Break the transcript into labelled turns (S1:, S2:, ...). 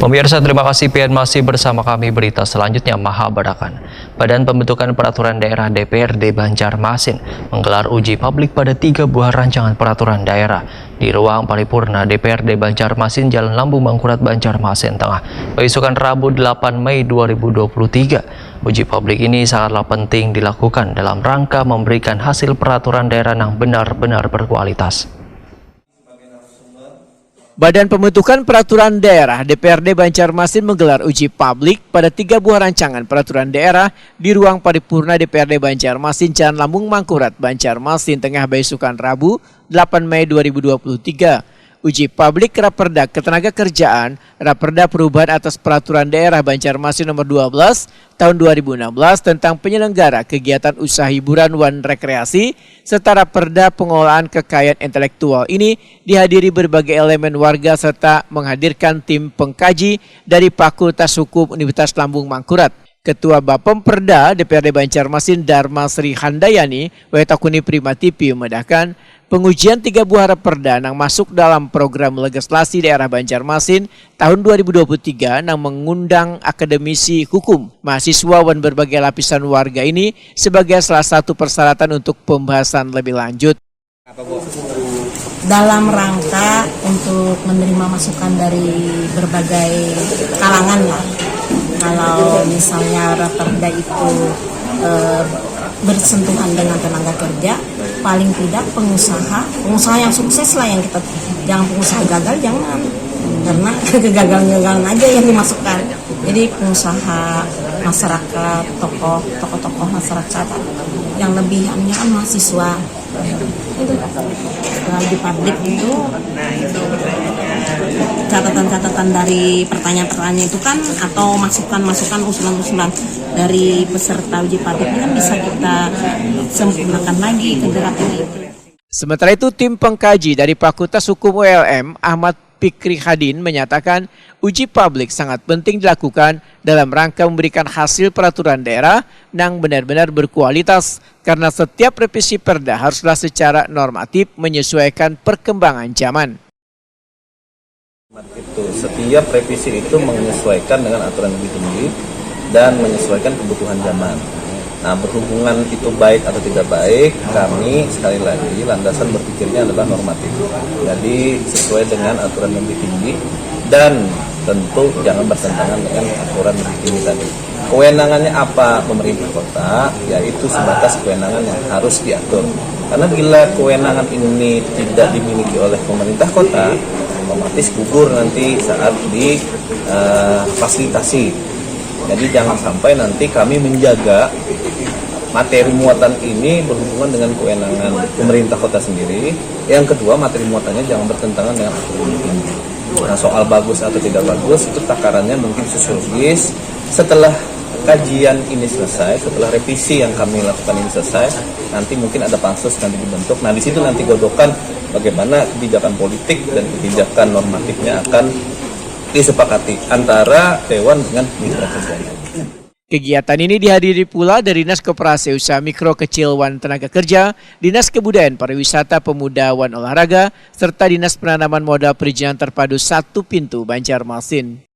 S1: Pemirsa, terima kasih pian masih bersama kami. Berita selanjutnya, Mahabarakan. Badan Pembentukan Peraturan Daerah DPRD Banjarmasin menggelar uji publik pada 3 buah rancangan peraturan daerah di ruang paripurna DPRD Banjarmasin, Jalan Lambung Mangkurat, Banjarmasin Tengah, besokan Rabu 8 Mei 2023. Uji publik ini sangatlah penting dilakukan dalam rangka memberikan hasil peraturan daerah yang benar-benar berkualitas.
S2: Badan Pembentukan Peraturan Daerah DPRD Banjarmasin menggelar uji publik pada 3 buah rancangan peraturan daerah di ruang paripurna DPRD Banjarmasin, Jalan Lambung Mangkurat, Banjarmasin Tengah, besokan Rabu 8 Mei 2023. Uji publik Raperda Ketenagakerjaan, Raperda Perubahan atas Peraturan Daerah Banjarmasin Nomor 12 Tahun 2016 tentang penyelenggara kegiatan usaha hiburan dan rekreasi, serta Raperda Pengelolaan Kekayaan Intelektual ini dihadiri berbagai elemen warga serta menghadirkan tim pengkaji dari Fakultas Hukum Universitas Lambung Mangkurat. Ketua Bapemperda DPRD Banjarmasin Dharma Sri Handayani Wetakuni Prima TV memedahkan pengujian 3 buah raperda yang masuk dalam program legislasi daerah Banjarmasin tahun 2023 yang mengundang akademisi hukum, mahasiswa dan berbagai lapisan warga ini sebagai salah satu persyaratan untuk pembahasan lebih lanjut.
S3: Dalam rangka untuk menerima masukan dari berbagai kalangan lah. Kalau misalnya raperda itu bersentuhan dengan tenaga kerja, paling tidak pengusaha yang sukses lah yang kita, jangan pengusaha gagal, jangan, karena kegagalan aja yang dimasukkan. Jadi pengusaha, masyarakat, tokoh-tokoh masyarakat yang lebih kan mahasiswa. Di publik itu catatan-catatan dari pertanyaan-pertanyaan itu kan, atau masukan-masukan, usulan-usulan dari peserta uji publik ini kan bisa kita sempurnakan lagi kegiatan itu.
S2: Sementara itu, tim pengkaji dari Fakultas Hukum ULM Ahmad Fikri Hadin menyatakan uji publik sangat penting dilakukan dalam rangka memberikan hasil peraturan daerah yang benar-benar berkualitas, karena setiap revisi perda haruslah secara normatif menyesuaikan perkembangan zaman.
S4: Setiap revisi itu menyesuaikan dengan aturan lebih tinggi dan menyesuaikan kebutuhan zaman. Nah, berhubungan itu baik atau tidak baik, kami sekali lagi landasan berpikirnya adalah normatif. Jadi sesuai dengan aturan lebih tinggi dan tentu jangan bertentangan dengan aturan lebih tinggi tadi. Kewenangannya apa pemerintah kota? Yaitu sebatas kewenangan yang harus diatur. Karena bila kewenangan ini tidak dimiliki oleh pemerintah kota, otomatis gugur nanti saat difasilitasi. Jadi jangan sampai nanti kami menjaga materi muatan ini berhubungan dengan kewenangan pemerintah kota sendiri. Yang kedua, materi muatannya jangan bertentangan dengan aturan ini. Nah, soal bagus atau tidak bagus itu takarannya mungkin sosiologis. Setelah kajian ini selesai, setelah revisi yang kami lakukan ini selesai, nanti mungkin ada pansus nanti dibentuk. Nah, di situ nanti godokan bagaimana kebijakan politik dan kebijakan normatifnya akan disepakati antara Dewan dengan mitra kerjanya.
S2: Kegiatan ini dihadiri pula dari Dinas Koperasi Usaha Mikro Kecil wan Tenaga Kerja, Dinas Kebudayaan Pariwisata Pemuda wan Olahraga, serta Dinas Penanaman Modal Perizinan Terpadu 1 Pintu Banjarmasin.